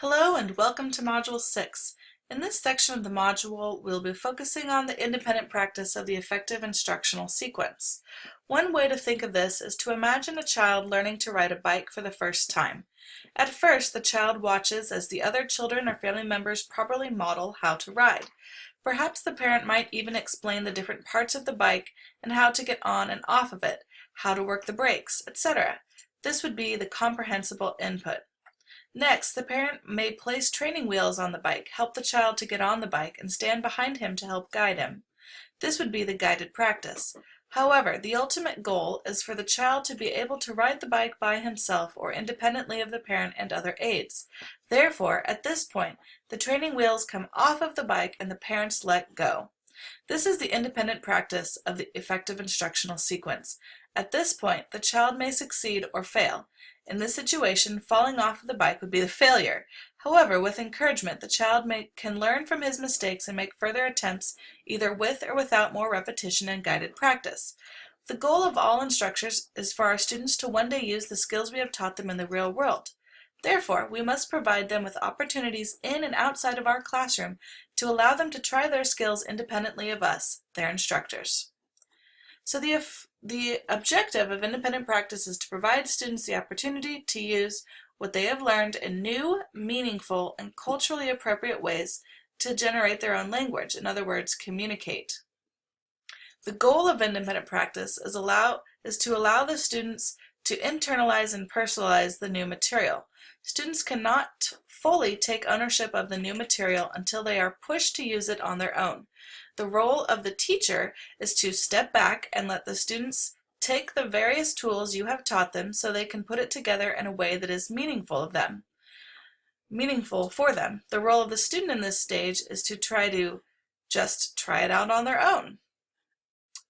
Hello and welcome to Module 6. In this section of the module, we'll be focusing on the independent practice of the effective instructional sequence. One way to think of this is to imagine a child learning to ride a bike for the first time. At first, the child watches as the other children or family members properly model how to ride. Perhaps the parent might even explain the different parts of the bike and how to get on and off of it, how to work the brakes, etc. This would be the comprehensible input. Next, the parent may place training wheels on the bike, help the child to get on the bike, and stand behind him to help guide him. This would be the guided practice. However, the ultimate goal is for the child to be able to ride the bike by himself or independently of the parent and other aides. Therefore, at this point, the training wheels come off of the bike and the parents let go. This is the independent practice of the effective instructional sequence. At this point, the child may succeed or fail. In this situation, falling off of the bike would be the failure. However, with encouragement, the child can learn from his mistakes and make further attempts either with or without more repetition and guided practice. The goal of all instructors is for our students to one day use the skills we have taught them in the real world. Therefore, we must provide them with opportunities in and outside of our classroom to allow them to try their skills independently of us, their instructors. So the objective of independent practice is to provide students the opportunity to use what they have learned in new, meaningful, and culturally appropriate ways to generate their own language, in other words, communicate. The goal of independent practice is to allow the students to internalize and personalize the new material. Students cannot fully take ownership of the new material until they are pushed to use it on their own. The role of the teacher is to step back and let the students take the various tools you have taught them so they can put it together in a way that is meaningful for them. The role of the student in this stage is to try it out on their own.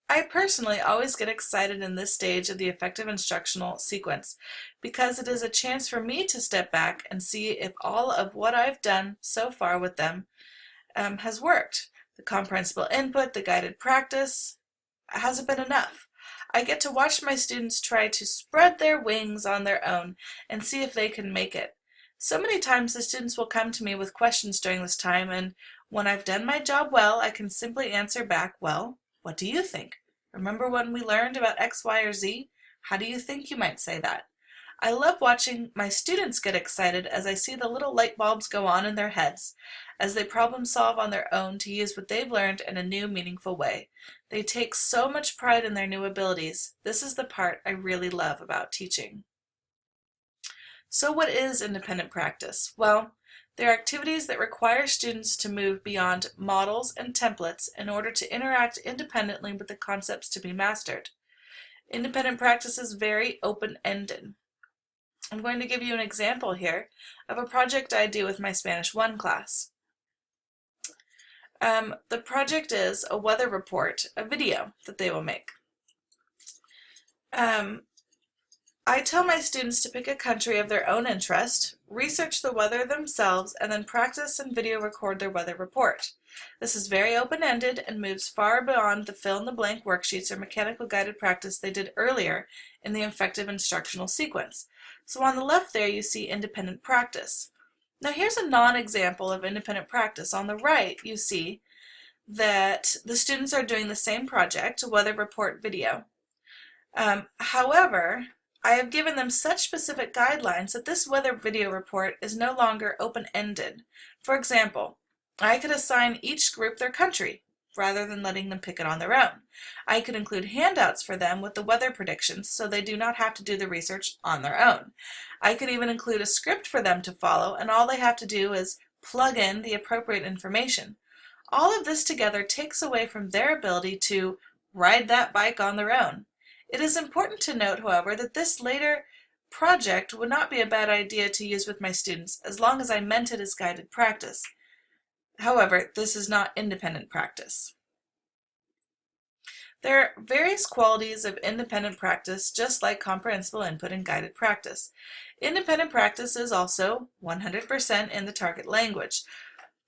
I personally always get excited in this stage of the effective instructional sequence because it is a chance for me to step back and see if all of what I've done so far with them has worked. The comprehensible input, the guided practice, has it been enough? I get to watch my students try to spread their wings on their own and see if they can make it. So many times the students will come to me with questions during this time, and when I've done my job well, I can simply answer back, well, what do you think? Remember when we learned about X, Y, or Z? How do you think you might say that? I love watching my students get excited as I see the little light bulbs go on in their heads as they problem solve on their own to use what they've learned in a new, meaningful way. They take so much pride in their new abilities. This is the part I really love about teaching. So what is independent practice? Well, there are activities that require students to move beyond models and templates in order to interact independently with the concepts to be mastered. Independent practice is very open-ended. I'm going to give you an example here of a project I do with my Spanish 1 class. The project is a weather report, a video that they will make. I tell my students to pick a country of their own interest, research the weather themselves, and then practice and video record their weather report. This is very open-ended and moves far beyond the fill-in-the-blank worksheets or mechanical guided practice they did earlier in the effective instructional sequence. So on the left there you see independent practice. Now here's a non-example of independent practice. On the right you see that the students are doing the same project, a weather report video. However, I have given them such specific guidelines that this weather video report is no longer open-ended. For example, I could assign each group their country, rather than letting them pick it on their own. I could include handouts for them with the weather predictions so they do not have to do the research on their own. I could even include a script for them to follow, and all they have to do is plug in the appropriate information. All of this together takes away from their ability to ride that bike on their own. It is important to note, however, that this later project would not be a bad idea to use with my students as long as I meant it as guided practice. However, this is not independent practice. There are various qualities of independent practice, just like comprehensible input and guided practice. Independent practice is also 100% in the target language.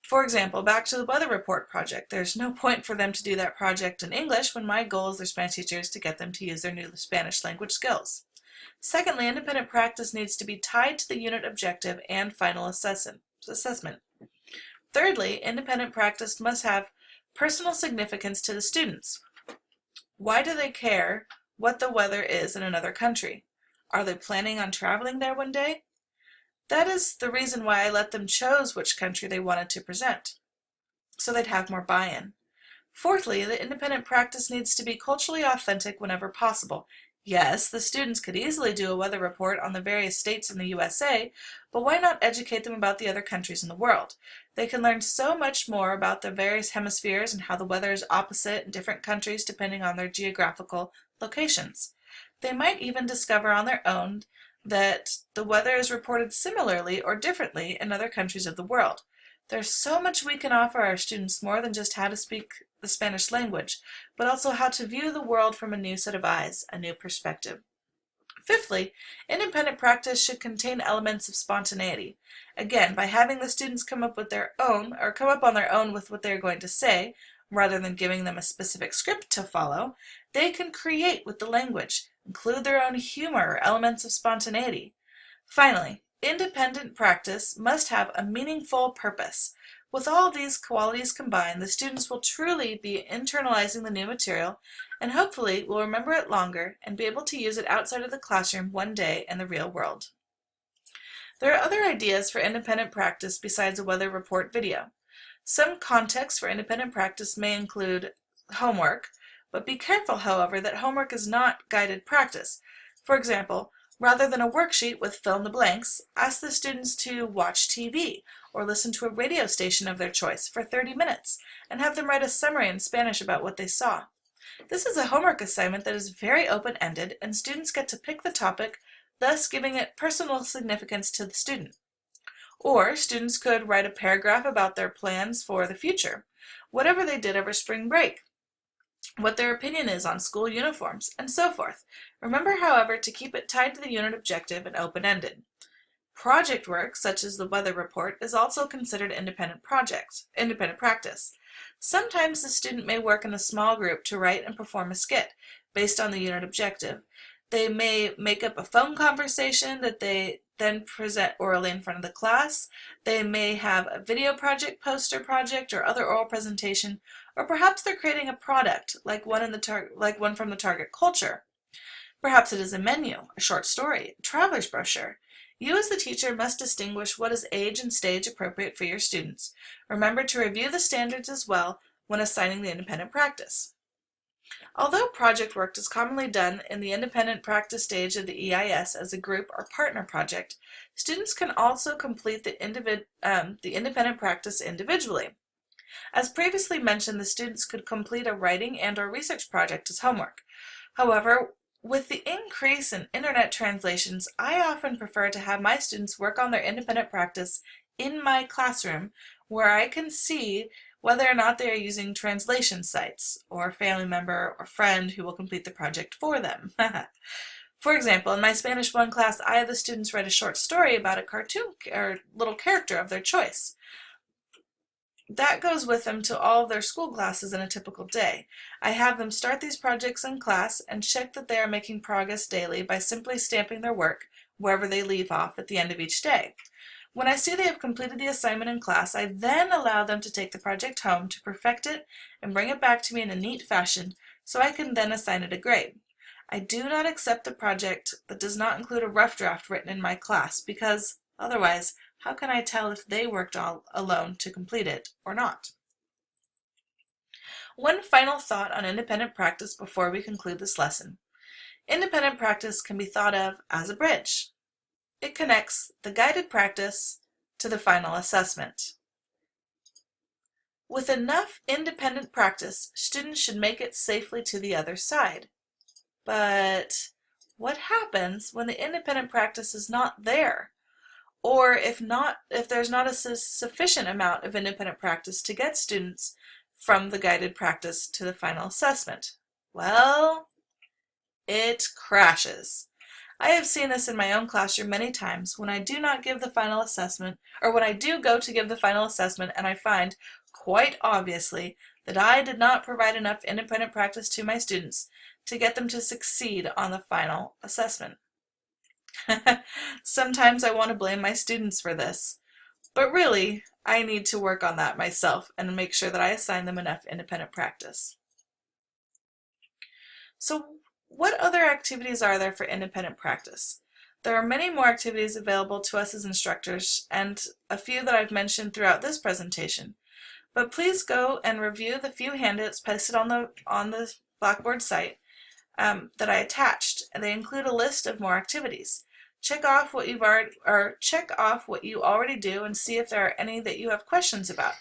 For example, back to the weather report project. There's no point for them to do that project in English when my goal as their Spanish teacher is to get them to use their new Spanish language skills. Secondly, independent practice needs to be tied to the unit objective and final assessment. assessment. Thirdly, independent practice must have personal significance to the students. Why do they care what the weather is in another country? Are they planning on traveling there one day? That is the reason why I let them choose which country they wanted to present, so they'd have more buy-in. Fourthly, the independent practice needs to be culturally authentic whenever possible. Yes, the students could easily do a weather report on the various states in the USA, but why not educate them about the other countries in the world? They can learn so much more about the various hemispheres and how the weather is opposite in different countries depending on their geographical locations. They might even discover on their own that the weather is reported similarly or differently in other countries of the world. There's so much we can offer our students, more than just how to speak the Spanish language, but also how to view the world from a new set of eyes, a new perspective. Fifthly, independent practice should contain elements of spontaneity. Again, by having the students come up on their own with what they're going to say, rather than giving them a specific script to follow, they can create with the language, include their own humor or elements of spontaneity. Finally, independent practice must have a meaningful purpose. With all these qualities combined, the students will truly be internalizing the new material and hopefully will remember it longer and be able to use it outside of the classroom one day in the real world. There are other ideas for independent practice besides a weather report video. Some context for independent practice may include homework, but be careful, however, that homework is not guided practice. For example, rather than a worksheet with fill in the blanks, ask the students to watch TV or listen to a radio station of their choice for 30 minutes and have them write a summary in Spanish about what they saw. This is a homework assignment that is very open-ended, and students get to pick the topic, thus giving it personal significance to the student. Or students could write a paragraph about their plans for the future, whatever they did over spring break, what their opinion is on school uniforms, and so forth. Remember, however, to keep it tied to the unit objective and open-ended. Project work, such as the weather report, is also considered independent practice. Sometimes the student may work in a small group to write and perform a skit based on the unit objective. They may make up a phone conversation that they then present orally in front of the class. They may have a video project, poster project, or other oral presentation, or perhaps they're creating a product like one from the target culture. Perhaps it is a menu, a short story, a traveler's brochure. You as the teacher must distinguish what is age and stage appropriate for your students. Remember to review the standards as well when assigning the independent practice. Although project work is commonly done in the independent practice stage of the EIS as a group or partner project, students can also complete the independent practice individually. As previously mentioned, the students could complete a writing and/or research project as homework. However, with the increase in internet translations, I often prefer to have my students work on their independent practice in my classroom, where I can see whether or not they are using translation sites, or a family member or friend who will complete the project for them. For example, in my Spanish 1 class, I have the students write a short story about a cartoon or little character of their choice. That goes with them to all of their school classes in a typical day. I have them start these projects in class and check that they are making progress daily by simply stamping their work wherever they leave off at the end of each day. When I see they have completed the assignment in class, I then allow them to take the project home to perfect it and bring it back to me in a neat fashion so I can then assign it a grade. I do not accept a project that does not include a rough draft written in my class, because otherwise, how can I tell if they worked all alone to complete it or not? One final thought on independent practice before we conclude this lesson. Independent practice can be thought of as a bridge. It connects the guided practice to the final assessment. With enough independent practice, students should make it safely to the other side. But what happens when the independent practice is not there? Or if there's not a sufficient amount of independent practice to get students from the guided practice to the final assessment? Well, it crashes. I have seen this in my own classroom many times when I do not give the final assessment, or when I do go to give the final assessment and I find, quite obviously, that I did not provide enough independent practice to my students to get them to succeed on the final assessment. Sometimes I want to blame my students for this, But really, I need to work on that myself and make sure that I assign them enough independent practice. So what other activities are there for independent practice? There are many more activities available to us as instructors, and a few that I've mentioned throughout this presentation. But please go and review the few handouts posted on the Blackboard site that I attached, and they include a list of more activities. Check off what you already do and see if there are any that you have questions about.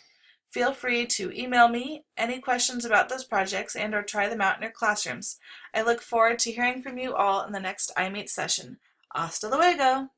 Feel free to email me any questions about those projects and/or try them out in your classrooms. I look forward to hearing from you all in the next iMeet session. Hasta luego!